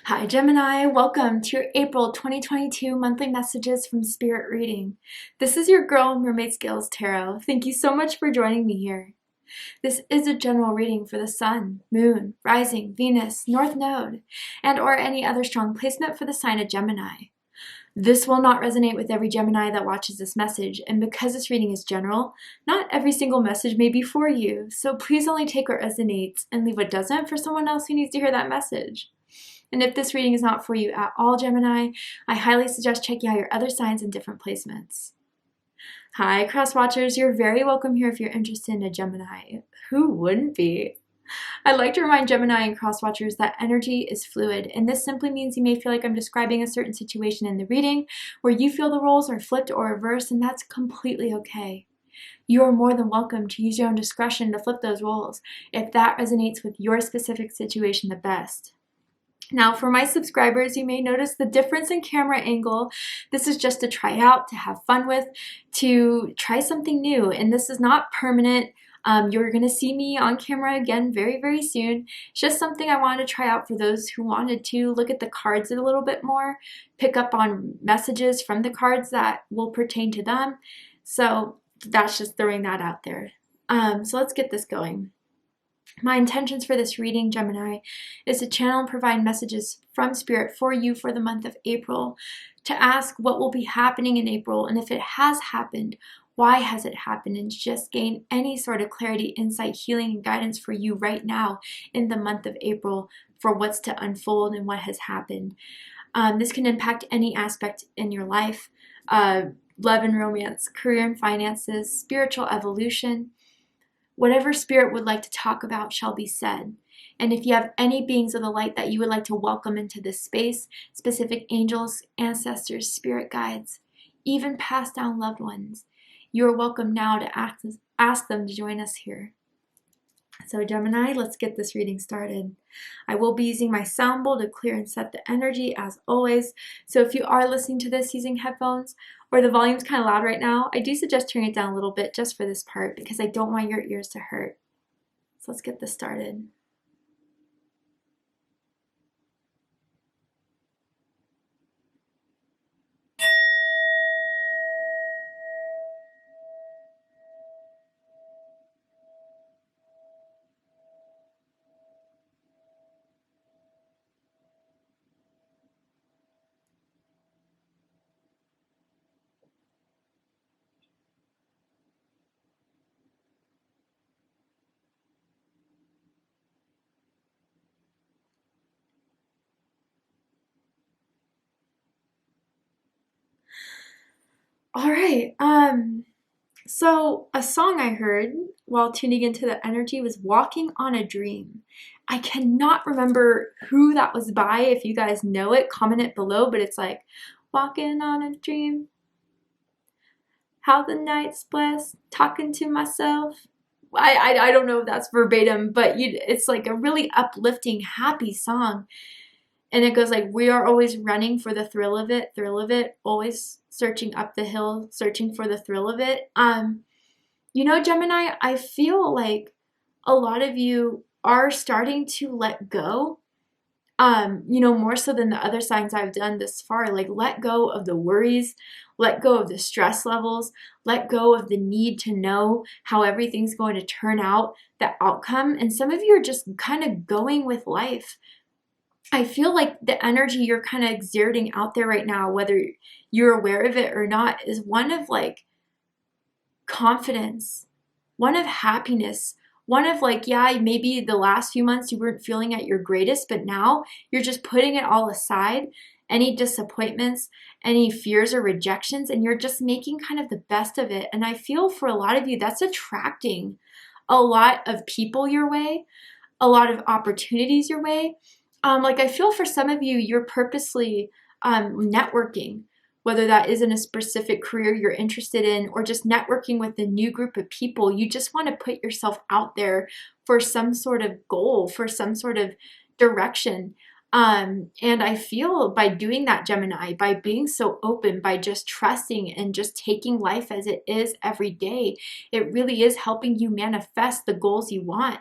Hi Gemini, welcome to your April 2022 monthly messages from Spirit Reading. This is your girl Mermaid Scales Tarot. Thank you so much for joining me here. This is a general reading for the Sun, Moon, Rising, Venus, North Node, and or any other strong placement for the sign of Gemini. This will not resonate with every Gemini that watches this message, and because this reading is general, not every single message may be for you, so please only take what resonates and leave what doesn't for someone else who needs to hear that message. And if this reading is not for you at all, Gemini, I highly suggest checking out your other signs and different placements. Hi, cross watchers. You're very welcome here if you're interested in a Gemini. Who wouldn't be? I'd like to remind Gemini and cross watchers that energy is fluid, and this simply means you may feel like I'm describing a certain situation in the reading where you feel the roles are flipped or reversed, and that's completely okay. You are more than welcome to use your own discretion to flip those roles if that resonates with your specific situation the best. Now, for my subscribers, you may notice the difference in camera angle. This is just to try out, to have fun with, to try something new, and this is not permanent. You're going to see me on camera again very, very soon. It's just something I wanted to try out for those who wanted to look at the cards a little bit more, pick up on messages from the cards that will pertain to them. So that's just throwing that out there. So let's get this going. My intentions for this reading, Gemini, is to channel and provide messages from Spirit for you for the month of April, to ask what will be happening in April, and if it has happened, why has it happened, and just gain any sort of clarity, insight, healing, and guidance for you right now in the month of April for what's to unfold and what has happened. This can impact any aspect in your life, love and romance, career and finances, spiritual evolution. Whatever Spirit would like to talk about shall be said. And if you have any beings of the light that you would like to welcome into this space, specific angels, ancestors, spirit guides, even passed down loved ones, you are welcome now to ask them to join us here. So Gemini, let's get this reading started. I will be using my sound bowl to clear and set the energy as always. So if you are listening to this using headphones or the volume's kind of loud right now, I do suggest turning it down a little bit just for this part because I don't want your ears to hurt. So let's get this started. All right. So a song I heard while tuning into the energy was Walking on a Dream. I cannot remember who that was by. If you guys know it, comment it below, but it's like, walking on a dream, how the night's blessed, talking to myself. I don't know if that's verbatim, but it's like a really uplifting, happy song. And it goes like, we are always running for the thrill of it, always searching up the hill, searching for the thrill of it. You know, Gemini, I feel like a lot of you are starting to let go, you know, more so than the other signs I've done this far. Like, let go of the worries, let go of the stress levels, let go of the need to know how everything's going to turn out, the outcome. And some of you are just kind of going with life. I feel like the energy you're kind of exerting out there right now, whether you're aware of it or not, is one of like confidence, one of happiness, one of like, yeah, maybe the last few months you weren't feeling at your greatest, but now you're just putting it all aside, any disappointments, any fears or rejections, and you're just making kind of the best of it. And I feel for a lot of you, that's attracting a lot of people your way, a lot of opportunities your way. Like I feel for some of you, you're purposely networking, whether that is in a specific career you're interested in or just networking with a new group of people. You just want to put yourself out there for some sort of goal, for some sort of direction. And I feel by doing that, Gemini, by being so open, by just trusting and just taking life as it is every day, it really is helping you manifest the goals you want.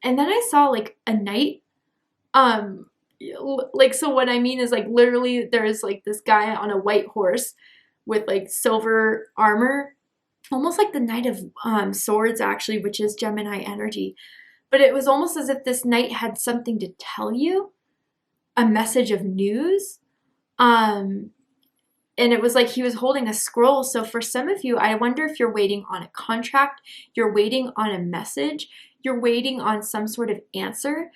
And then I saw like a knight like, so what I mean is, like, literally there's like this guy on a white horse with like silver armor, almost like the Knight of Swords, actually, which is Gemini energy. But it was almost as if this knight had something to tell you, a message of news. And it was like he was holding a scroll. So for some of you, I wonder if you're waiting on a contract, you're waiting on a message, you're waiting on some sort of answer.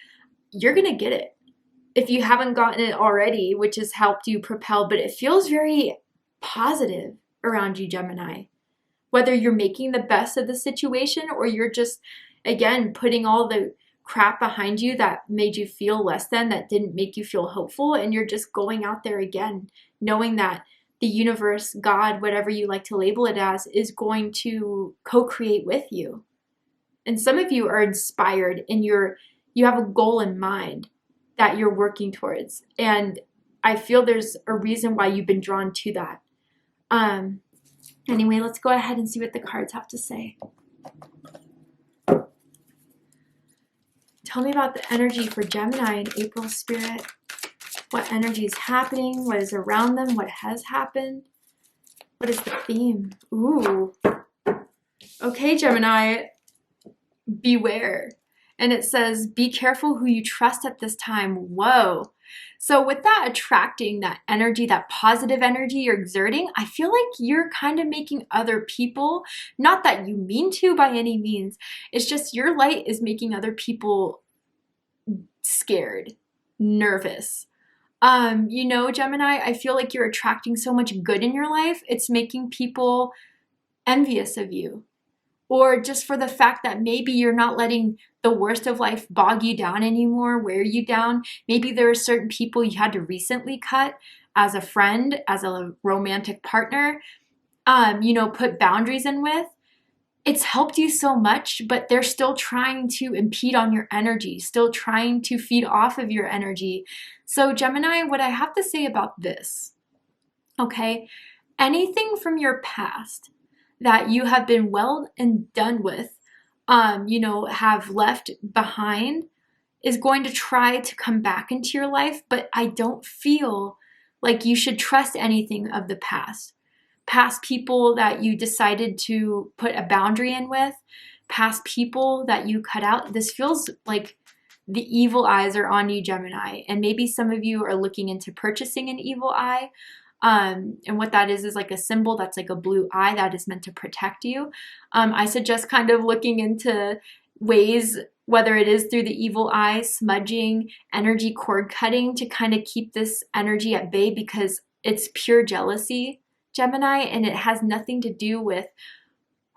You're going to get it. If you haven't gotten it already, which has helped you propel, but it feels very positive around you, Gemini. Whether you're making the best of the situation or you're just, again, putting all the crap behind you that made you feel less than, that didn't make you feel hopeful, and you're just going out there again, knowing that the universe, God, whatever you like to label it as, is going to co-create with you. And some of you are inspired and you have a goal in mind that you're working towards. And I feel there's a reason why you've been drawn to that. Anyway, let's go ahead and see what the cards have to say. Tell me about the energy for Gemini in April, Spirit. What energy is happening? What is around them? What has happened? What is the theme? Ooh. Okay, Gemini, beware. And it says, be careful who you trust at this time. Whoa. So with that attracting that energy, that positive energy you're exerting, I feel like you're kind of making other people, not that you mean to by any means, it's just your light is making other people scared, nervous. You know, Gemini, I feel like you're attracting so much good in your life, it's making people envious of you. Or just for the fact that maybe you're not letting the worst of life bog you down anymore, wear you down. Maybe there are certain people you had to recently cut as a friend, as a romantic partner, you know, put boundaries in with. It's helped you so much, but they're still trying to impede on your energy, still trying to feed off of your energy. So Gemini, what I have to say about this, okay, anything from your past that you have been well and done with, you know, have left behind, is going to try to come back into your life, but I don't feel like you should trust anything of the past. Past people that you decided to put a boundary in with, past people that you cut out. This feels like the evil eyes are on you, Gemini, and maybe some of you are looking into purchasing an evil eye. And what that is like a symbol that's like a blue eye that is meant to protect you. I suggest kind of looking into ways, whether it is through the evil eye, smudging, energy cord cutting, to kind of keep this energy at bay, because it's pure jealousy, Gemini, and it has nothing to do with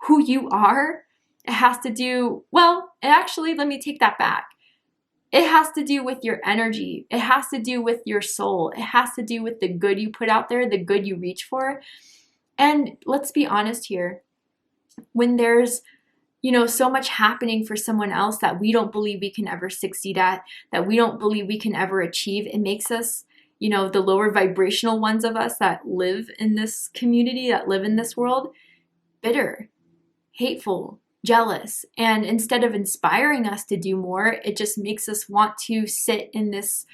who you are. It has to do, well, actually, let me take that back. It has to do with your energy. It has to do with your soul. It has to do with the good you put out there, the good you reach for. And let's be honest here. When there's, you know, so much happening for someone else that we don't believe we can ever succeed at, that we don't believe we can ever achieve, it makes us, you know, the lower vibrational ones of us that live in this community, that live in this world, bitter, hateful, jealous. And instead of inspiring us to do more, it just makes us want to sit in this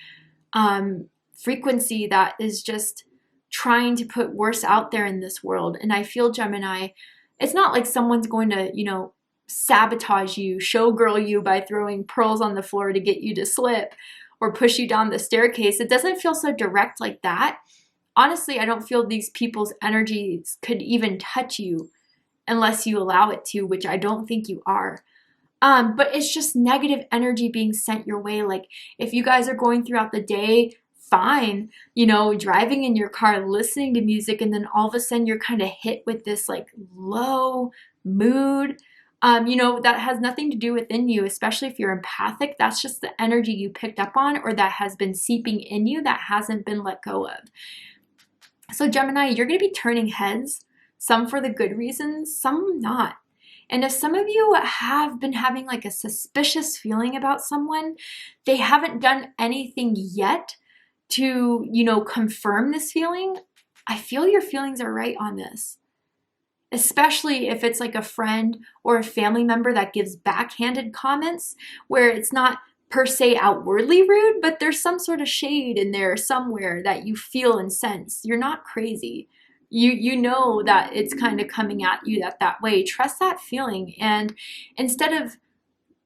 frequency that is just trying to put worse out there in this world. And I feel, Gemini, it's not like someone's going to, you know, sabotage you, showgirl you by throwing pearls on the floor to get you to slip or push you down the staircase. It doesn't feel so direct like that. Honestly, I don't feel these people's energies could even touch you unless you allow it to, which I don't think you are. But it's just negative energy being sent your way. Like if you guys are going throughout the day, fine, you know, driving in your car, listening to music, and then all of a sudden you're kind of hit with this like low mood, you know, that has nothing to do within you, especially if you're empathic. That's just the energy you picked up on or that has been seeping in you that hasn't been let go of. So Gemini, you're going to be turning heads, some for the good reasons, some not. And if some of you have been having like a suspicious feeling about someone, they haven't done anything yet to, you know, confirm this feeling, I feel your feelings are right on this. Especially if it's like a friend or a family member that gives backhanded comments where it's not per se outwardly rude, but there's some sort of shade in there somewhere that you feel and sense. You're not crazy. You know that it's kind of coming at you that way. Trust that feeling. And instead of,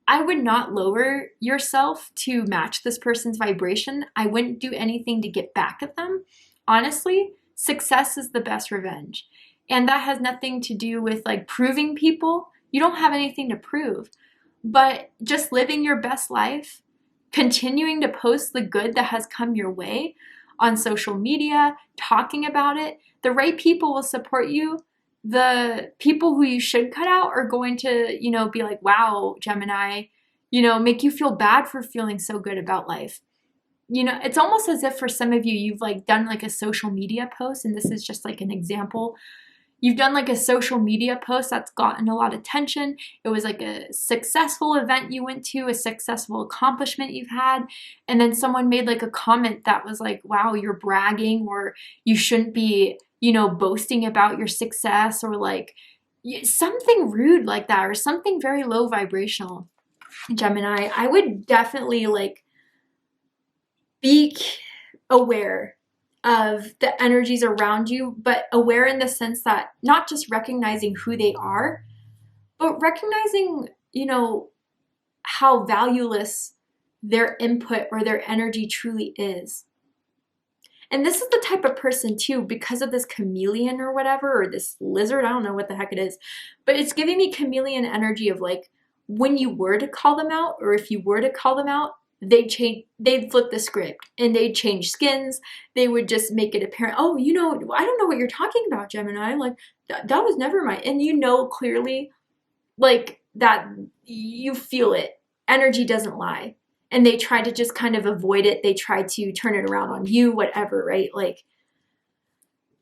I would not lower yourself to match this person's vibration. I wouldn't do anything to get back at them. Honestly, success is the best revenge. And that has nothing to do with like proving people. You don't have anything to prove. But just living your best life, continuing to post the good that has come your way on social media, talking about it, the right people will support you. The people who you should cut out are going to, be like, wow, Gemini, make you feel bad for feeling so good about life. It's almost as if for some of you, you've like done like a social media post, and this is just like an example. You've done like a social media post that's gotten a lot of attention. It was like a successful event you went to, a successful accomplishment you've had. And then someone made like a comment that was like, wow, you're bragging, or you shouldn't be, boasting about your success, or like something rude like that, or something very low vibrational. Gemini, I would definitely like be aware of the energies around you, but aware in the sense that not just recognizing who they are, but recognizing, how valueless their input or their energy truly is. And this is the type of person too, because of this chameleon or whatever, or this lizard, I don't know what the heck it is, but it's giving me chameleon energy of like, when you were to call them out, or if you were to call them out, they'd flip the script and they'd change skins. They would just make it apparent, oh, I don't know what you're talking about, Gemini. Like, that was never my, and clearly, like, that you feel it. Energy doesn't lie. And they try to just kind of avoid it. They try to turn it around on you, whatever, right? Like,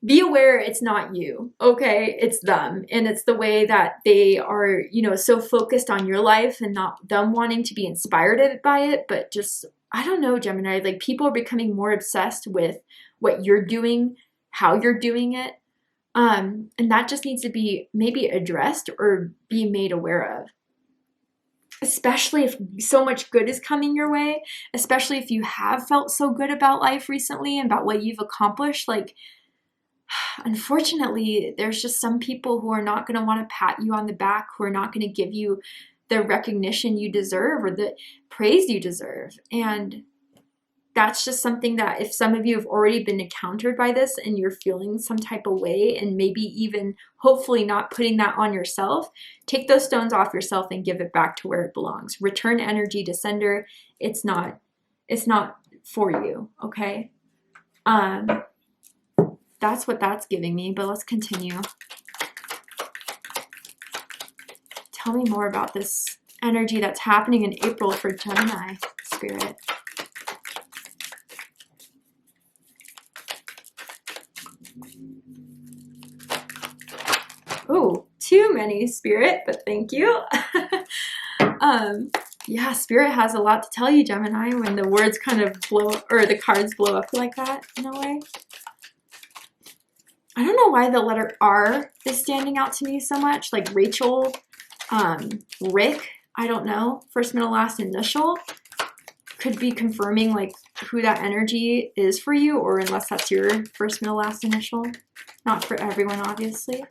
be aware it's not you, okay? It's them. And it's the way that they are, so focused on your life and not them wanting to be inspired by it. But just, I don't know, Gemini, like people are becoming more obsessed with what you're doing, how you're doing it. And that just needs to be maybe addressed or be made aware of. Especially if so much good is coming your way, especially if you have felt so good about life recently and about what you've accomplished. Like, unfortunately, there's just some people who are not going to want to pat you on the back, who are not going to give you the recognition you deserve or the praise you deserve. And that's just something that if some of you have already been encountered by this and you're feeling some type of way, and maybe even hopefully not putting that on yourself, take those stones off yourself and give it back to where it belongs. Return energy to sender. It's not for you, okay? That's what that's giving me, but let's continue. Tell me more about this energy that's happening in April for Gemini, Spirit. Oh, too many, Spirit, but thank you. Yeah, Spirit has a lot to tell you, Gemini, when the words kind of blow, or the cards blow up like that in a way. I don't know why the letter R is standing out to me so much, like Rachel, Rick, I don't know, first, middle, last initial. Could be confirming like who that energy is for you, or unless that's your first, middle, last initial. Not for everyone, obviously.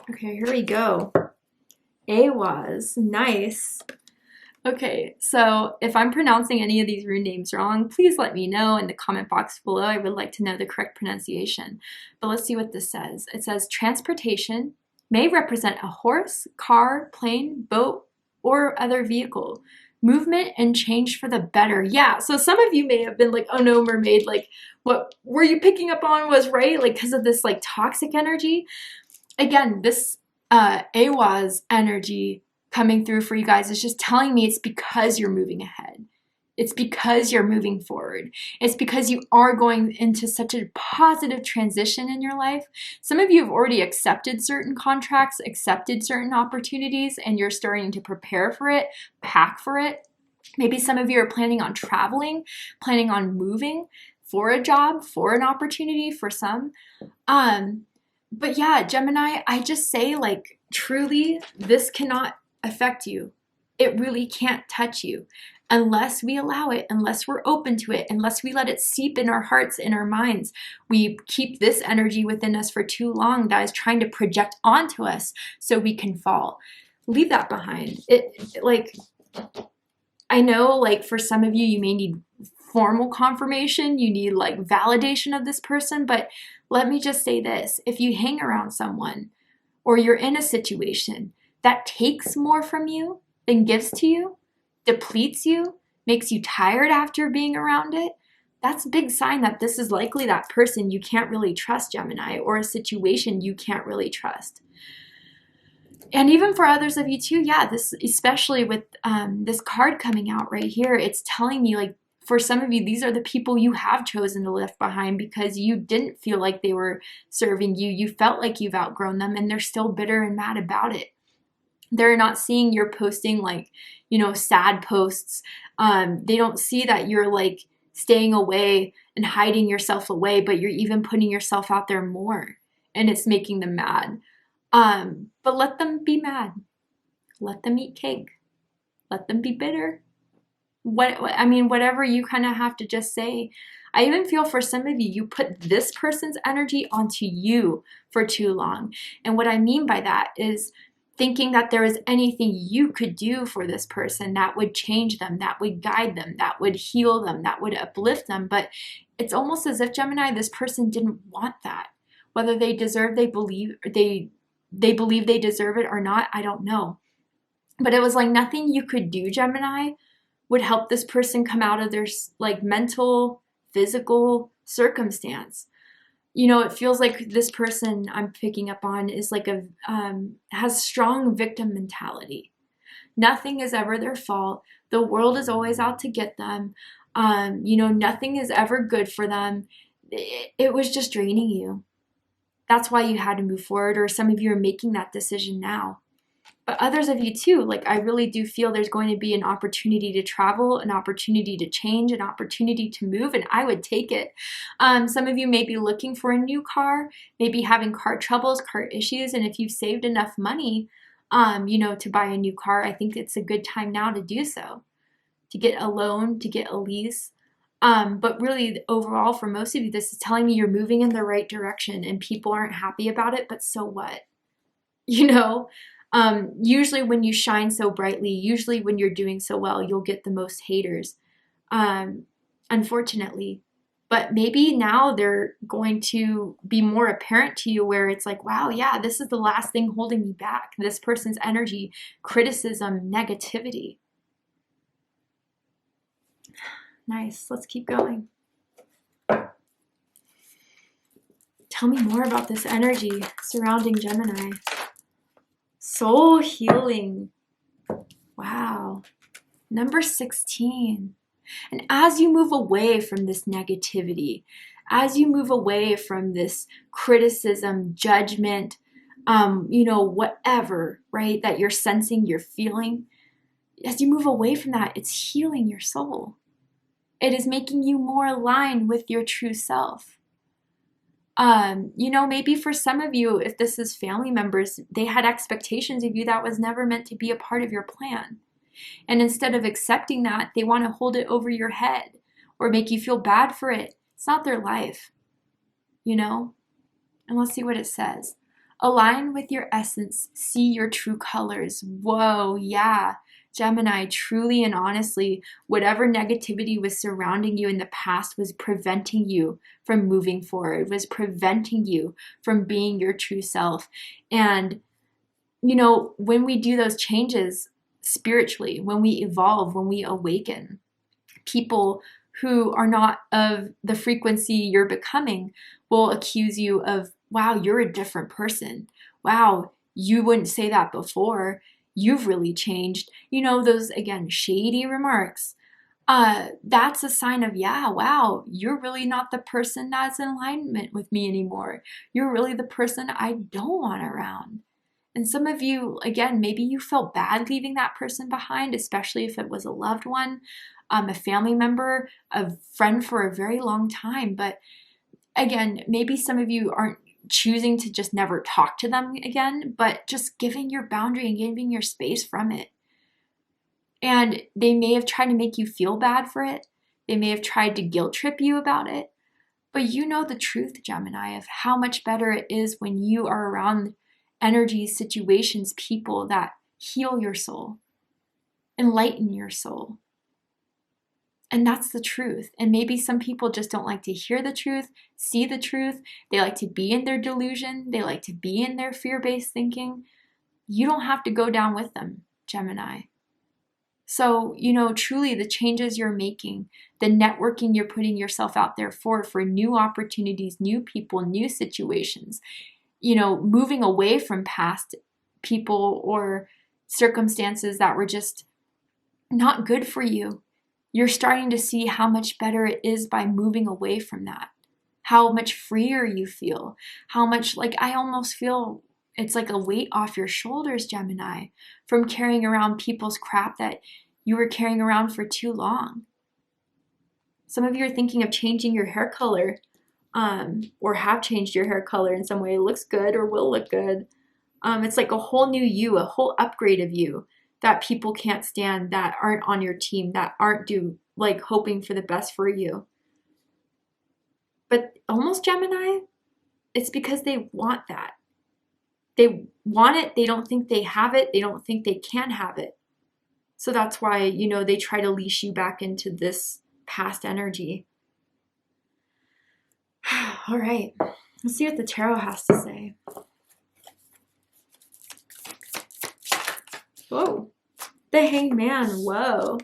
Okay, here we go. AWAS, nice. Okay, so if I'm pronouncing any of these rune names wrong, please let me know in the comment box below. I would like to know the correct pronunciation. But let's see what this says. It says transportation may represent a horse, car, plane, boat, or other vehicle. Movement and change for the better. Yeah, so some of you may have been like, oh no, Mermaid, like what were you picking up on was right, like because of this like toxic energy. Again, this AWAS energy coming through for you guys is just telling me it's because you're moving ahead. It's because you're moving forward. It's because you are going into such a positive transition in your life. Some of you have already accepted certain contracts, accepted certain opportunities, and you're starting to prepare for it, pack for it. Maybe some of you are planning on traveling, planning on moving for a job, for an opportunity, for some. But yeah, Gemini, I just say like, truly, this cannot affect you. It really can't touch you unless we allow it, unless we're open to it, unless we let it seep in our hearts, in our minds. We keep this energy within us for too long that is trying to project onto us so we can fall. Leave that behind. I know, like, for some of you, you may need formal confirmation, you need like validation of this person, but let me just say this. If you hang around someone or you're in a situation that takes more from you than gives to you, depletes you, makes you tired after being around it, that's a big sign that this is likely that person you can't really trust, Gemini, or a situation you can't really trust. And even for others of you too, yeah, this, especially with this card coming out right here, it's telling me, like, for some of you, these are the people you have chosen to leave behind because you didn't feel like they were serving you. You felt like you've outgrown them, and they're still bitter and mad about it. They're not seeing you're posting, like, you know, sad posts. They don't see that you're like staying away and hiding yourself away, but you're even putting yourself out there more, and it's making them mad. But let them be mad. Let them eat cake. Let them be bitter. I mean, whatever you kind of have to just say. I even feel for some of you, you put this person's energy onto you for too long. And what I mean by that is thinking that there is anything you could do for this person that would change them, that would guide them, that would heal them, that would uplift them. But it's almost as if, Gemini, this person didn't want that. Whether they deserve, they believe they deserve it or not, I don't know. But it was like nothing you could do, Gemini, would help this person come out of their like mental, physical circumstance. You know, it feels like this person I'm picking up on is like has strong victim mentality. Nothing is ever their fault. The world is always out to get them. You know, nothing is ever good for them. It was just draining you. That's why you had to move forward, or some of you are making that decision now. But others of you too, like, I really do feel there's going to be an opportunity to travel, an opportunity to change, an opportunity to move, and I would take it. Some of you may be looking for a new car, maybe having car troubles, car issues, and if you've saved enough money, you know, to buy a new car, I think it's a good time now to do so, to get a loan, to get a lease. But really, overall, for most of you, this is telling me you're moving in the right direction, and people aren't happy about it, but so what? You know? Usually when you shine so brightly, usually when you're doing so well, you'll get the most haters, unfortunately. But maybe now they're going to be more apparent to you, where it's like, wow, yeah, this is the last thing holding me back. This person's energy, criticism, negativity. Nice. Let's keep going. Tell me more about this energy surrounding Gemini. Soul healing. Wow. Number 16. And as you move away from this negativity, as you move away from this criticism, judgment, you know, whatever, right, that you're sensing, you're feeling, as you move away from that, it's healing your soul. It is making you more aligned with your true self. You know, maybe for some of you, if this is family members, they had expectations of you that was never meant to be a part of your plan. And instead of accepting that, they want to hold it over your head or make you feel bad for it. It's not their life, you know? And let's see what it says. Align with your essence, see your true colors. Whoa, yeah. Gemini, truly and honestly, whatever negativity was surrounding you in the past was preventing you from moving forward, was preventing you from being your true self. And, you know, when we do those changes spiritually, when we evolve, when we awaken, people who are not of the frequency you're becoming will accuse you of, wow, you're a different person. Wow, you wouldn't say that before. You've really changed. You know, those, again, shady remarks. That's a sign of, yeah, wow, you're really not the person that's in alignment with me anymore. You're really the person I don't want around. And some of you, again, maybe you felt bad leaving that person behind, especially if it was a loved one, a family member, a friend for a very long time. But again, maybe some of you aren't choosing to just never talk to them again, but just giving your boundary and giving your space from it. And they may have tried to make you feel bad for it. They may have tried to guilt trip you about it. But you know the truth, Gemini, of how much better it is when you are around energies, situations, people that heal your soul, enlighten your soul. And that's the truth. And maybe some people just don't like to hear the truth, see the truth. They like to be in their delusion. They like to be in their fear-based thinking. You don't have to go down with them, Gemini. So, truly the changes you're making, the networking you're putting yourself out there for new opportunities, new people, new situations, moving away from past people or circumstances that were just not good for you. You're starting to see how much better it is by moving away from that, how much freer you feel, how much, I almost feel it's like a weight off your shoulders, Gemini, from carrying around people's crap that you were carrying around for too long. Some of you are thinking of changing your hair color, or have changed your hair color in some way. It looks good or will look good. It's like a whole new you, a whole upgrade of you that people can't stand, that aren't on your team, that aren't hoping for the best for you. But almost, Gemini, it's because they want that. They want it. They don't think they have it. They don't think they can have it. So that's why, they try to leash you back into this past energy. All right, let's see what the tarot has to say. Whoa, the Hangman, whoa.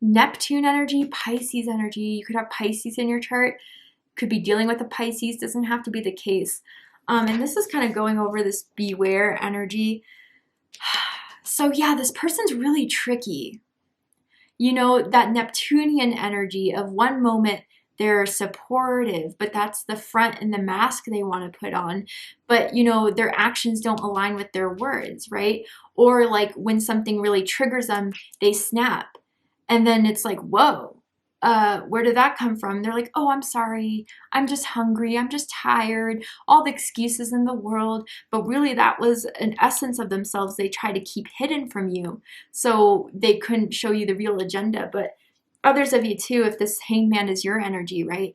Neptune energy, Pisces energy. You could have Pisces in your chart. Could be dealing with a Pisces, doesn't have to be the case. And this is kind of going over this beware energy. So yeah, this person's really tricky. That Neptunian energy of one moment they're supportive, but that's the front and the mask they want to put on. But, their actions don't align with their words, right? Or when something really triggers them, they snap. And then it's like, whoa, where did that come from? They're like, oh, I'm sorry. I'm just hungry. I'm just tired. All the excuses in the world. But really that was an essence of themselves they try to keep hidden from you. So they couldn't show you the real agenda. But others of you too, if this Hangman is your energy, right?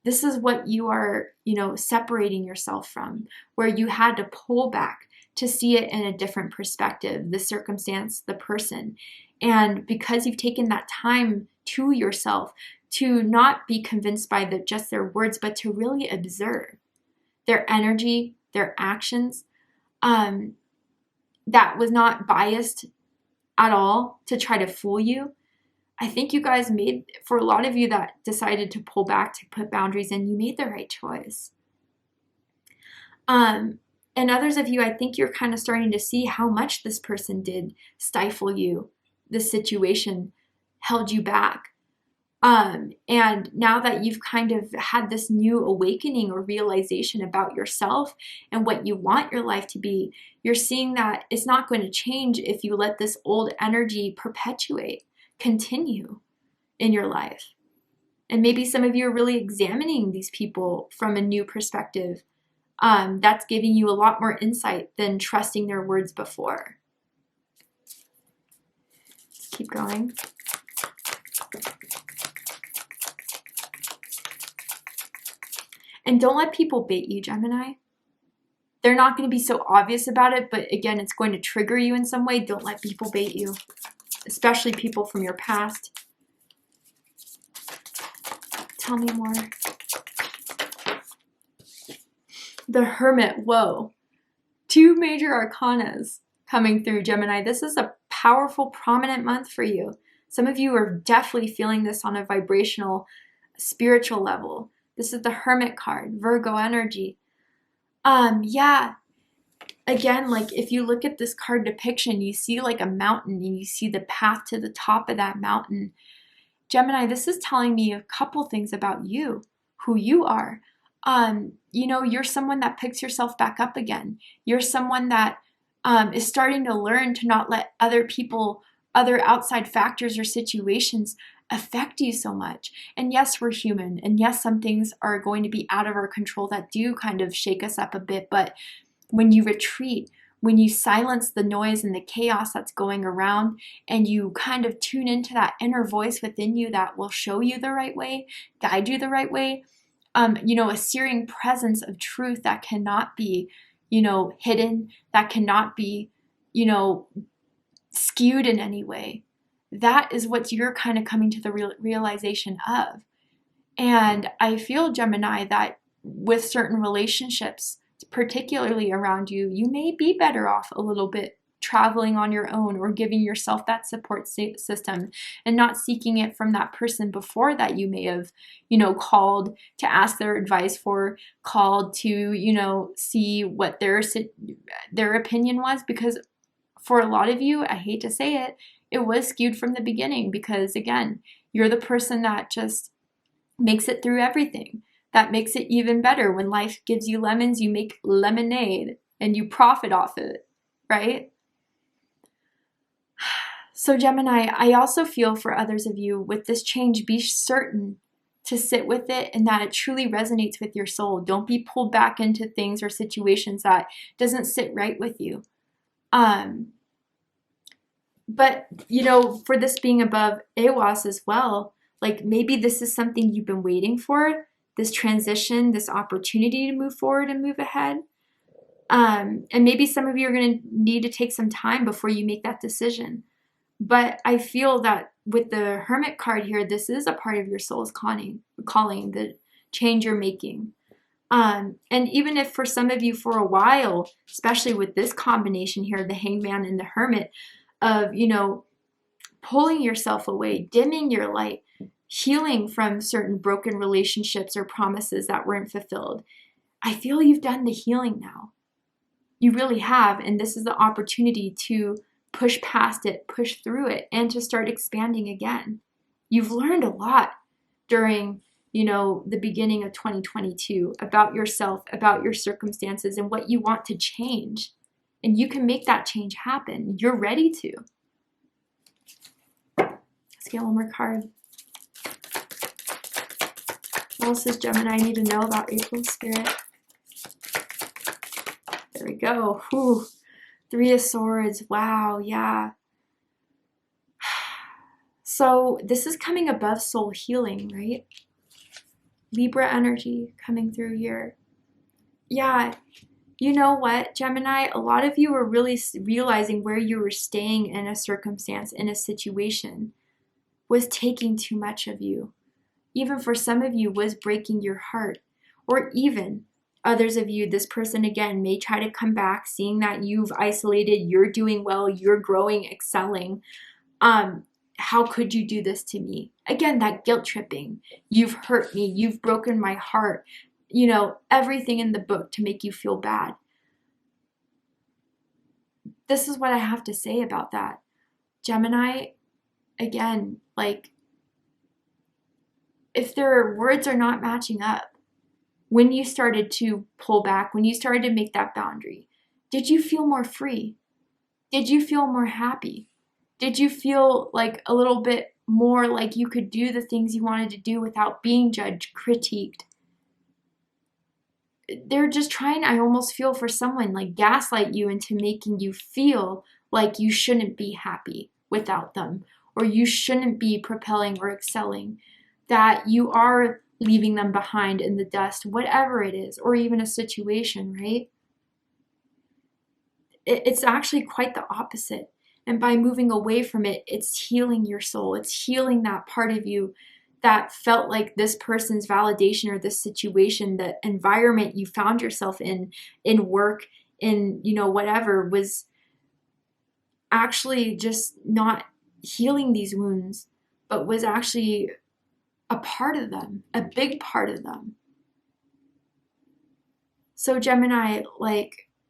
This is what you are, separating yourself from, where you had to pull back to see it in a different perspective, the circumstance, the person. And because you've taken that time to yourself to not be convinced by just their words, but to really observe their energy, their actions, that was not biased at all to try to fool you. I think you guys made, for a lot of you that decided to pull back, to put boundaries in, you made the right choice. And others of you, I think you're kind of starting to see how much this person did stifle you. This situation held you back. And now that you've kind of had this new awakening or realization about yourself and what you want your life to be, you're seeing that it's not going to change if you let this old energy perpetuate, continue in your life. And maybe some of you are really examining these people from a new perspective. That's giving you a lot more insight than trusting their words before. Let's keep going. And don't let people bait you, Gemini. They're not going to be so obvious about it, but again, it's going to trigger you in some way. Don't let people bait you, especially people from your past. Tell me more. The Hermit, whoa. 2 major arcanas coming through, Gemini. This is a powerful, prominent month for you. Some of you are definitely feeling this on a vibrational, spiritual level. This is the Hermit card, Virgo energy. Yeah. Again, if you look at this card depiction, you see a mountain and you see the path to the top of that mountain. Gemini, this is telling me a couple things about you, who you are. You're someone that picks yourself back up again. You're someone that is starting to learn to not let other people, other outside factors or situations affect you so much. And yes, we're human. And yes, some things are going to be out of our control that do kind of shake us up a bit. But when you retreat, when you silence the noise and the chaos that's going around and you kind of tune into that inner voice within you that will show you the right way, guide you the right way, a searing presence of truth that cannot be, hidden, that cannot be, skewed in any way. That is what you're kind of coming to the realization of. And I feel, Gemini, that with certain relationships, particularly around you, you may be better off a little bit traveling on your own or giving yourself that support system and not seeking it from that person before that you may have, called to ask their advice for, called to, see what their opinion was. Because for a lot of you, I hate to say it, it was skewed from the beginning because, again, you're the person that just makes it through everything. That makes it even better. When life gives you lemons, you make lemonade and you profit off it, right? So Gemini, I also feel for others of you with this change, be certain to sit with it and that it truly resonates with your soul. Don't be pulled back into things or situations that doesn't sit right with you. But, for this being above AWAS as well, like maybe this is something you've been waiting for, this transition, this opportunity to move forward and move ahead. And maybe some of you are going to need to take some time before you make that decision. But I feel that with the Hermit card here, this is a part of your soul's calling, the change you're making. And even if for some of you for a while, especially with this combination here, the Hangman and the Hermit, of, pulling yourself away, dimming your light, healing from certain broken relationships or promises that weren't fulfilled. I feel you've done the healing now. You really have. And this is the opportunity to push past it, push through it, and to start expanding again. You've learned a lot during, the beginning of 2022 about yourself, about your circumstances, and what you want to change. And you can make that change happen. You're ready to. Let's get one more card. What else does Gemini need to know about April Spirit? There we go. Whew. 3 of Swords. Wow, yeah. So this is coming above soul healing, right? Libra energy coming through here. Yeah. You know what, Gemini? A lot of you are really realizing where you were staying in a circumstance, in a situation, was taking too much of you. Even for some of you, was breaking your heart. Or even others of you, this person again may try to come back, seeing that you've isolated, you're doing well, you're growing, excelling. How could you do this to me? Again, that guilt tripping. You've hurt me. You've broken my heart. Everything in the book to make you feel bad. This is what I have to say about that. Gemini, again, if their words are not matching up, when you started to pull back, when you started to make that boundary, did you feel more free? Did you feel more happy? Did you feel like a little bit more like you could do the things you wanted to do without being judged, critiqued? They're just trying, I almost feel for someone, like gaslight you into making you feel like you shouldn't be happy without them, or you shouldn't be propelling or excelling, that you are leaving them behind in the dust, whatever it is, or even a situation, right? It's actually quite the opposite. And by moving away from it, it's healing your soul. It's healing that part of you that felt like this person's validation or this situation, the environment you found yourself in work, in, whatever, was actually just not healing these wounds, but was actually a part of them, a big part of them. So Gemini,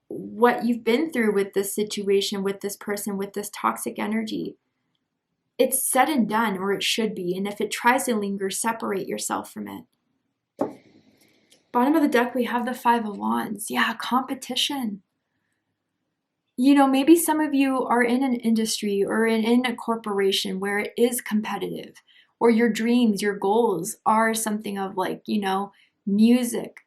what you've been through with this situation, with this person, with this toxic energy, it's said and done, or it should be. And if it tries to linger, separate yourself from it. Bottom of the deck, we have the 5 of Wands. Yeah, competition. Maybe some of you are in an industry or in a corporation where it is competitive, or your dreams, your goals are something of music,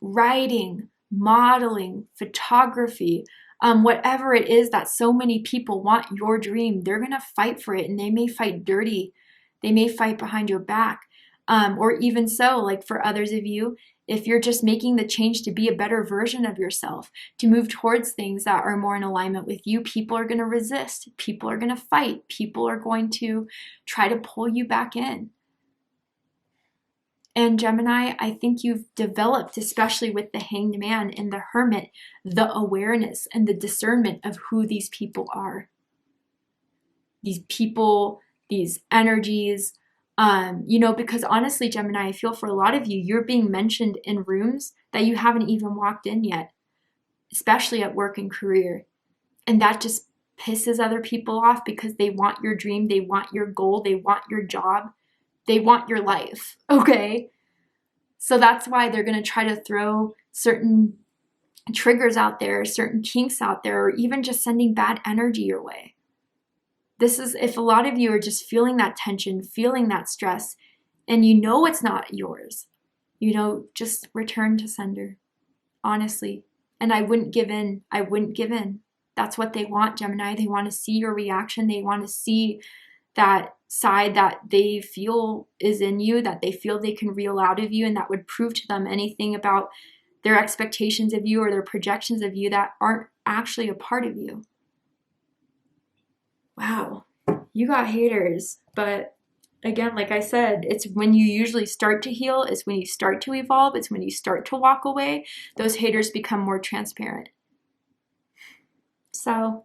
writing, modeling, photography, whatever it is that so many people want your dream, they're going to fight for it, and they may fight dirty. They may fight behind your back. Or even so, like for others of you, if you're just making the change to be a better version of yourself, to move towards things that are more in alignment with you, people are going to resist. People are going to fight. People are going to try to pull you back in. And Gemini, I think you've developed, especially with the Hanged Man and the Hermit, the awareness and the discernment of who these people are. These people, these energies, because honestly, Gemini, I feel for a lot of you, you're being mentioned in rooms that you haven't even walked in yet, especially at work and career. And that just pisses other people off because they want your dream, they want your goal, they want your job, they want your life, okay? So that's why they're going to try to throw certain triggers out there, certain kinks out there, or even just sending bad energy your way. This is if a lot of you are just feeling that tension, feeling that stress, and you know it's not yours, just return to sender, honestly. And I wouldn't give in. I wouldn't give in. That's what they want, Gemini. They want to see your reaction. They want to see that side that they feel is in you, that they feel they can reel out of you, and that would prove to them anything about their expectations of you or their projections of you that aren't actually a part of you. Wow, you got haters, but again, like I said, it's when you usually start to heal, it's when you start to evolve, it's when you start to walk away, those haters become more transparent. So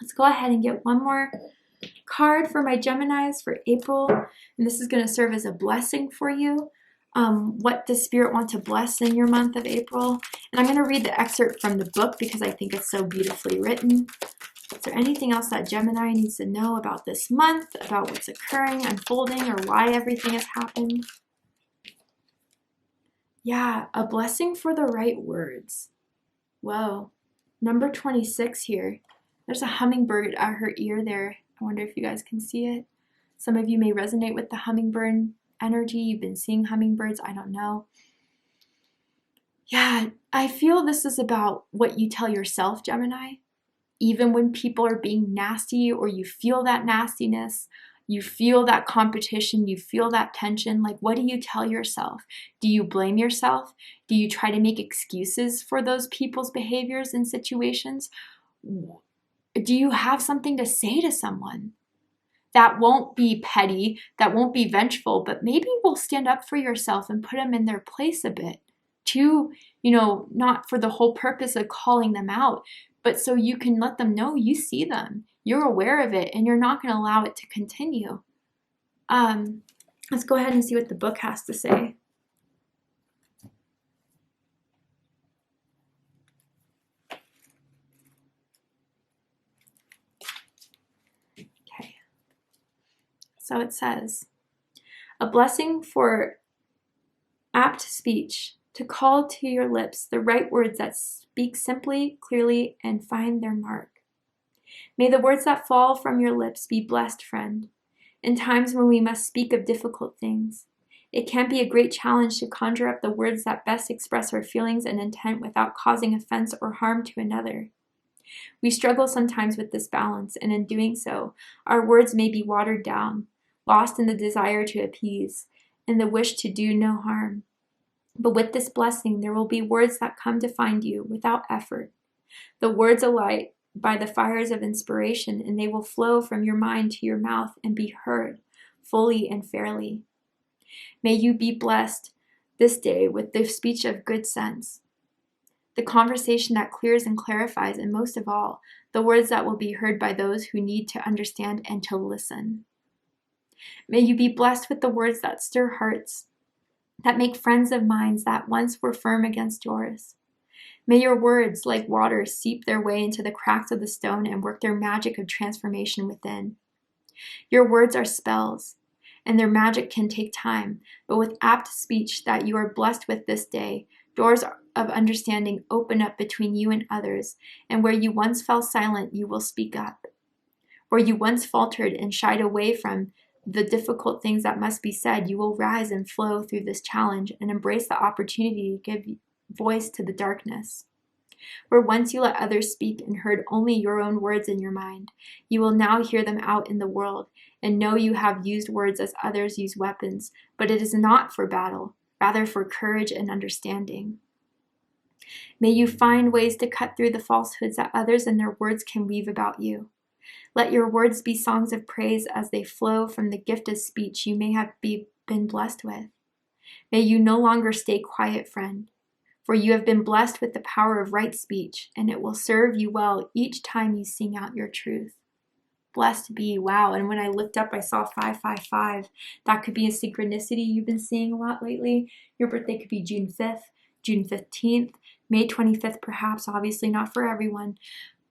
let's go ahead and get one more card for my Geminis for April, and this is going to serve as a blessing for you. What does Spirit want to bless in your month of April? And I'm going to read the excerpt from the book because I think it's so beautifully written. Is there anything else that Gemini needs to know about this month, about what's occurring, unfolding, or why everything has happened? Yeah, a blessing for the right words. Whoa. Number 26 here. There's a hummingbird at her ear there. I wonder if you guys can see it. Some of you may resonate with the hummingbird energy. You've been seeing hummingbirds. I don't know. Yeah, I feel this is about what you tell yourself, Gemini. Even when people are being nasty or you feel that nastiness, you feel that competition, you feel that tension, like what do you tell yourself? Do you blame yourself? Do you try to make excuses for those people's behaviors and situations? Do you have something to say to someone that won't be petty, that won't be vengeful, but maybe will stand up for yourself and put them in their place a bit to, not for the whole purpose of calling them out, but so you can let them know you see them, you're aware of it, and you're not going to allow it to continue. Let's go ahead and see what the book has to say. Okay. So it says, a blessing for apt speech, to call to your lips the right words that speak simply, clearly, and find their mark. May the words that fall from your lips be blessed, friend. In times when we must speak of difficult things, it can be a great challenge to conjure up the words that best express our feelings and intent without causing offense or harm to another. We struggle sometimes with this balance, and in doing so, our words may be watered down, lost in the desire to appease, and the wish to do no harm. But with this blessing, there will be words that come to find you without effort. The words alight by the fires of inspiration, and they will flow from your mind to your mouth and be heard fully and fairly. May you be blessed this day with the speech of good sense, the conversation that clears and clarifies, and most of all, the words that will be heard by those who need to understand and to listen. May you be blessed with the words that stir hearts, that make friends of minds that once were firm against yours. May your words, like water, seep their way into the cracks of the stone and work their magic of transformation within. Your words are spells, and their magic can take time, but with apt speech that you are blessed with this day, doors of understanding open up between you and others, and where you once fell silent, you will speak up. Where you once faltered and shied away from the difficult things that must be said, you will rise and flow through this challenge and embrace the opportunity voice to the darkness. Where once you let others speak and heard only your own words in your mind, you will now hear them out in the world and know you have used words as others use weapons, but it is not for battle, rather for courage and understanding. May you find ways to cut through the falsehoods that others and their words can weave about you. Let your words be songs of praise as they flow from the gift of speech you may have been blessed with. May you no longer stay quiet, friend, for you have been blessed with the power of right speech, and it will serve you well each time you sing out your truth. Blessed be, wow. And when I looked up, I saw 555. That could be a synchronicity you've been seeing a lot lately. Your birthday could be June 5th, June 15th, May 25th, perhaps, obviously not for everyone.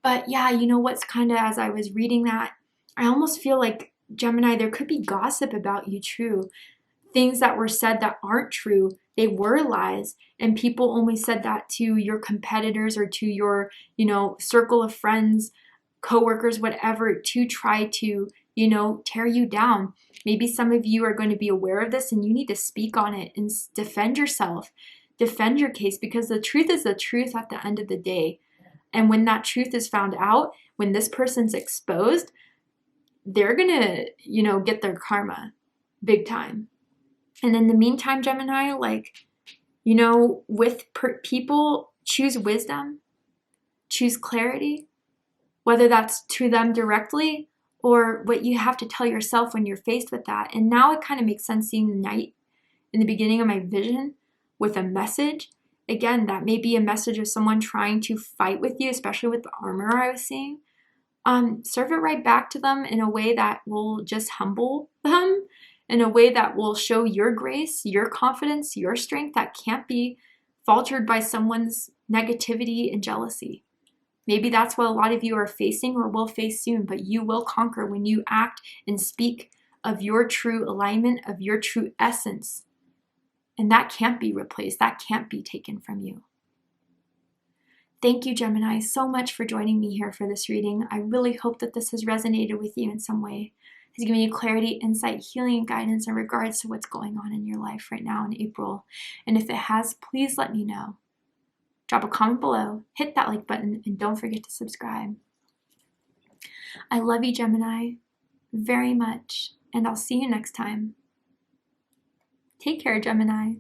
But yeah, you know what's kind of, as I was reading that, I almost feel like, Gemini, there could be gossip about you too. Things that were said that aren't true, they were lies, and people only said that to your competitors or to your, circle of friends, coworkers, whatever, to try to, tear you down. Maybe some of you are going to be aware of this and you need to speak on it and defend yourself, defend your case, because the truth is the truth at the end of the day. And when that truth is found out, when this person's exposed, they're going to, get their karma big time. And in the meantime, Gemini, with people, choose wisdom, choose clarity, whether that's to them directly or what you have to tell yourself when you're faced with that. And now it kind of makes sense seeing the knight in the beginning of my vision with a message. Again, that may be a message of someone trying to fight with you, especially with the armor I was seeing. Serve it right back to them in a way that will just humble them, in a way that will show your grace, your confidence, your strength that can't be faltered by someone's negativity and jealousy. Maybe that's what a lot of you are facing or will face soon, but you will conquer when you act and speak of your true alignment, of your true essence. And that can't be replaced. That can't be taken from you. Thank you, Gemini, so much for joining me here for this reading. I really hope that this has resonated with you in some way, has given you clarity, insight, healing, and guidance in regards to what's going on in your life right now in April. And if it has, please let me know. Drop a comment below, hit that like button, and don't forget to subscribe. I love you, Gemini, very much, and I'll see you next time. Take care, Gemini.